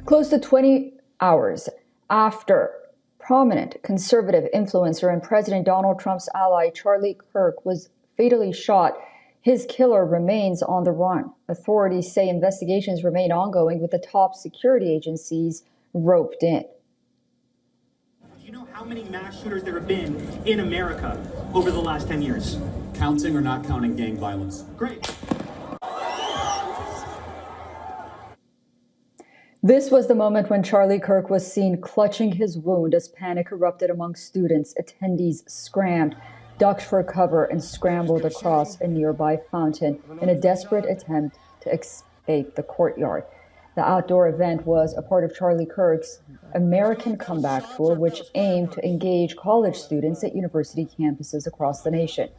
Close to 20 hours after prominent conservative influencer and President Donald Trump's ally Charlie Kirk was fatally shot, his killer remains on the run. Authorities say investigations remain ongoing with the top security agencies roped in. Do you know how many mass shooters there have been in America over the last 10 years? Counting or not counting gang violence? Great. This was the moment when Charlie Kirk was seen clutching his wound as panic erupted among students. Attendees scrammed, ducked for cover, and scrambled across a nearby fountain in a desperate attempt to escape the courtyard. The outdoor event was a part of Charlie Kirk's American Comeback Tour, which aimed to engage college students at university campuses across the nation.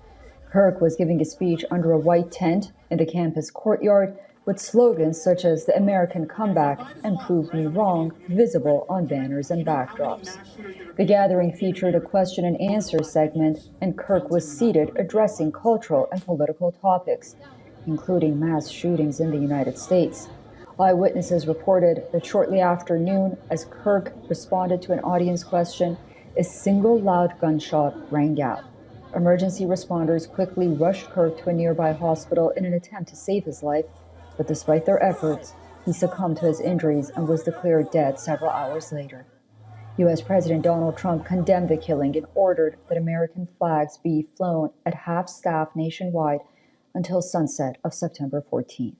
Kirk was giving a speech under a white tent in the campus courtyard, with slogans such as "The American Comeback" and "Prove Me Wrong" visible on banners and backdrops. The gathering featured a question and answer segment, and Kirk was seated addressing cultural and political topics, including mass shootings in the United States. Eyewitnesses reported that shortly after noon, as Kirk responded to an audience question, a single loud gunshot rang out. Emergency responders quickly rushed Kirk to a nearby hospital in an attempt to save his life, but despite their efforts, he succumbed to his injuries and was declared dead several hours later. U.S. President Donald Trump condemned the killing and ordered that American flags be flown at half-staff nationwide until sunset of September 14th.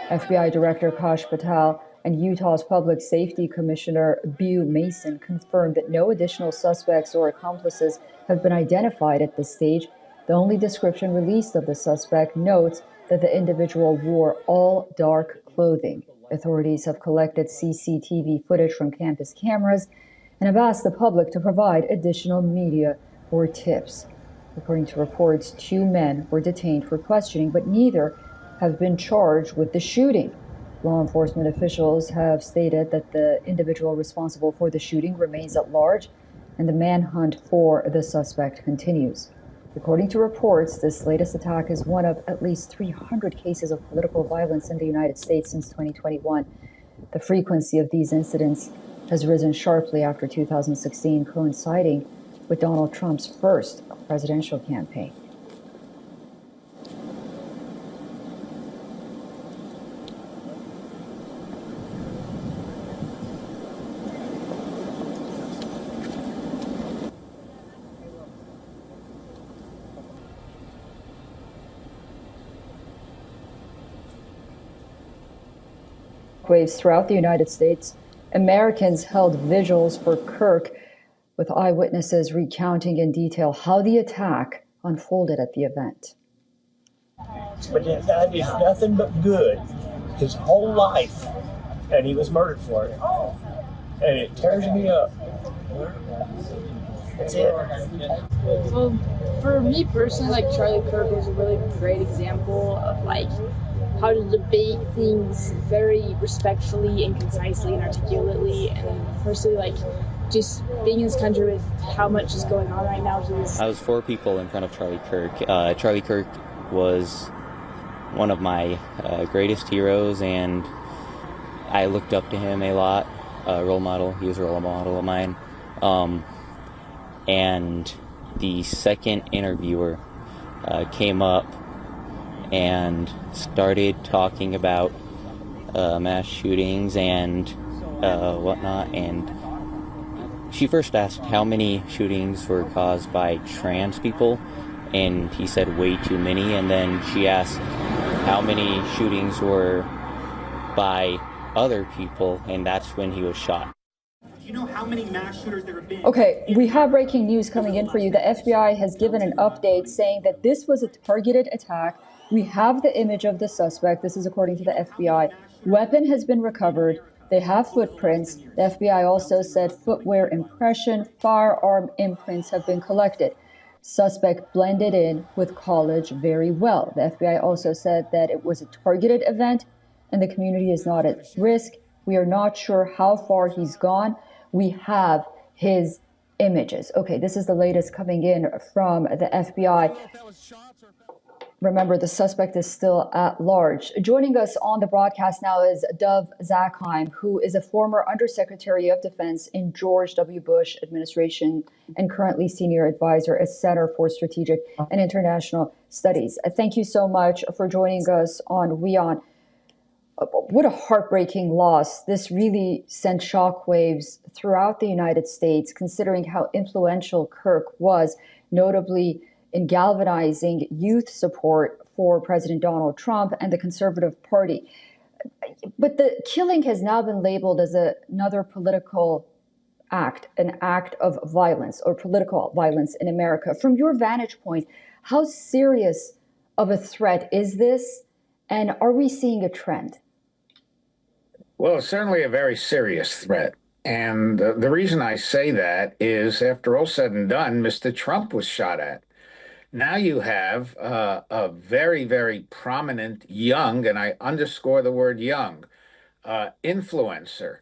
FBI Director Kash Patel and Utah's Public Safety Commissioner Beau Mason confirmed that no additional suspects or accomplices have been identified at this stage. The only description released of the suspect notes that the individual wore all dark clothing. Authorities have collected CCTV footage from campus cameras and have asked the public to provide additional media or tips. According to reports, 2 men were detained for questioning, but neither have been charged with the shooting. Law enforcement officials have stated that the individual responsible for the shooting remains at large, and the manhunt for the suspect continues. According to reports, this latest attack is one of at least 300 cases of political violence in the United States since 2021. The frequency of these incidents has risen sharply after 2016, coinciding with Donald Trump's first presidential campaign. Waves throughout the United States, Americans held vigils for Kirk, with eyewitnesses recounting in detail how the attack unfolded at the event. But that guy did nothing but good his whole life, and he was murdered for it. And it tears me up. That's it. Well, for me personally, like Charlie Kirk was a really great example of like how to debate things very respectfully and concisely and articulately, and personally, like just being in this country with how much is going on right now. I was 4 people in front of Charlie Kirk. Charlie Kirk was one of my greatest heroes, and I looked up to him a lot. Role model. He was a role model of mine. And the second interviewer came up and started talking about mass shootings and whatnot, and she first asked how many shootings were caused by trans people, and he said way too many, and then she asked how many shootings were by other people, and that's when he was shot. Do you know how many mass shooters there have been? Okay, we have breaking news coming in for you. The FBI has given an update saying that this was a targeted attack. We have the image of the suspect. This is according to the FBI. Weapon has been recovered. They have footprints. The FBI also said footwear impression, firearm imprints have been collected. Suspect blended in with college very well. The FBI also said that it was a targeted event and the community is not at risk. We are not sure how far he's gone. We have his images. Okay, this is the latest coming in from the FBI. Remember, the suspect is still at large. Joining us on the broadcast now is Dov Zakheim, who is a former Undersecretary of Defense in George W. Bush administration and currently senior advisor at Center for Strategic and International Studies. Thank you so much for joining us on WION. What a heartbreaking loss. This really sent shockwaves throughout the United States, considering how influential Kirk was, notably in galvanizing youth support for President Donald Trump and the Conservative Party. But the killing has now been labeled as another political act, an act of violence or political violence in America. From your vantage point, how serious of a threat is this? And are we seeing a trend? Well, it's certainly a very serious threat. And the reason I say that is, after all said and done, Mr. Trump was shot at. Now you have a very, very prominent young, and I underscore the word young, influencer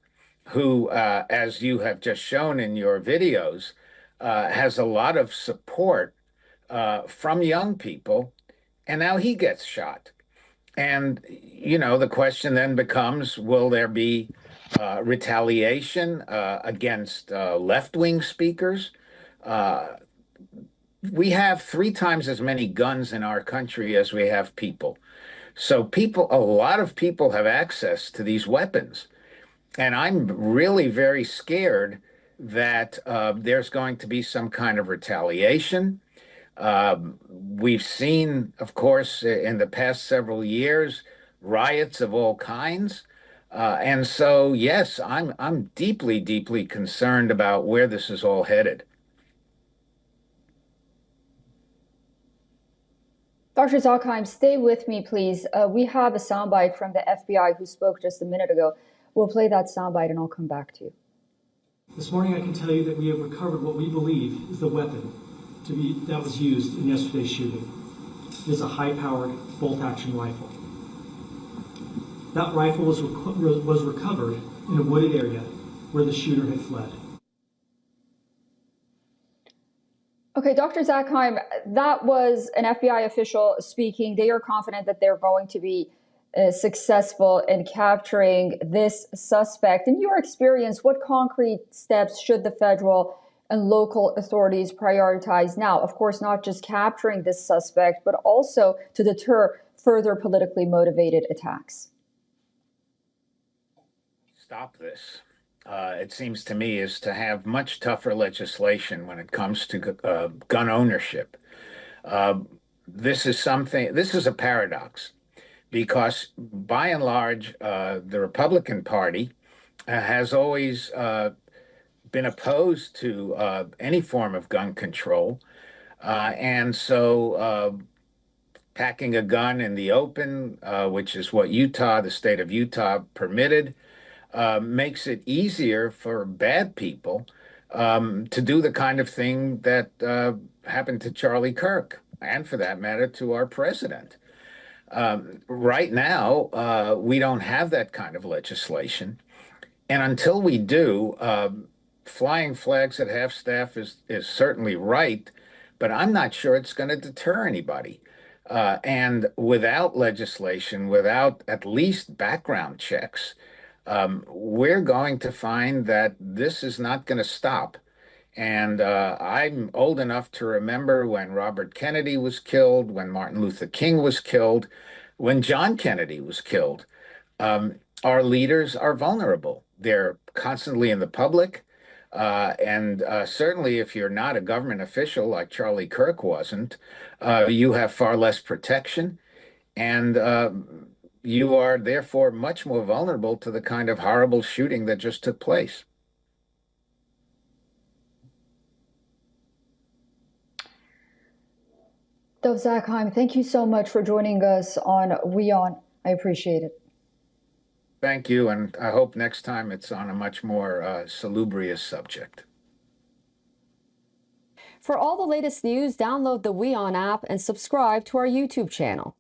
who, as you have just shown in your videos, has a lot of support from young people, and now he gets shot. And, you know, the question then becomes, will there be retaliation against left-wing speakers? We have 3 times as many guns in our country as we have people. So a lot of people have access to these weapons. And I'm really very scared that there's going to be some kind of retaliation. We've seen, of course, in the past several years, riots of all kinds. And so, yes, I'm deeply, deeply concerned about where this is all headed. Dr. Zakheim, stay with me, please. We have a soundbite from the FBI who spoke just a minute ago. We'll play that soundbite and I'll come back to you. This morning I can tell you that we have recovered what we believe is the weapon that was used in yesterday's shooting. It is a high-powered bolt-action rifle. That rifle was recovered in a wooded area where the shooter had fled. Okay, Dr. Zakheim, that was an FBI official speaking. They are confident that they're going to be successful in capturing this suspect. In your experience, what concrete steps should the federal and local authorities prioritize now? Of course, not just capturing this suspect, but also to deter further politically motivated attacks. Stop this. It seems to me, is to have much tougher legislation when it comes to gun ownership. This is a paradox, because by and large, the Republican Party has always been opposed to any form of gun control. And so packing a gun in the open, which is what the state of Utah permitted, makes it easier for bad people to do the kind of thing that happened to Charlie Kirk, and for that matter, to our president. Right now, we don't have that kind of legislation. And until we do, flying flags at half-staff is certainly right, but I'm not sure it's going to deter anybody. And without legislation, without at least background checks, we're going to find that this is not going to stop. And I'm old enough to remember when Robert Kennedy was killed, when Martin Luther King was killed, when John Kennedy was killed. Our leaders are vulnerable. They're constantly in the public. And certainly if you're not a government official like Charlie Kirk wasn't, you have far less protection. And you are therefore much more vulnerable to the kind of horrible shooting that just took place. Dov Zakheim, thank you so much for joining us on WION. I appreciate it. Thank you, and I hope next time it's on a much more salubrious subject. For all the latest news, download the WION app and subscribe to our YouTube channel.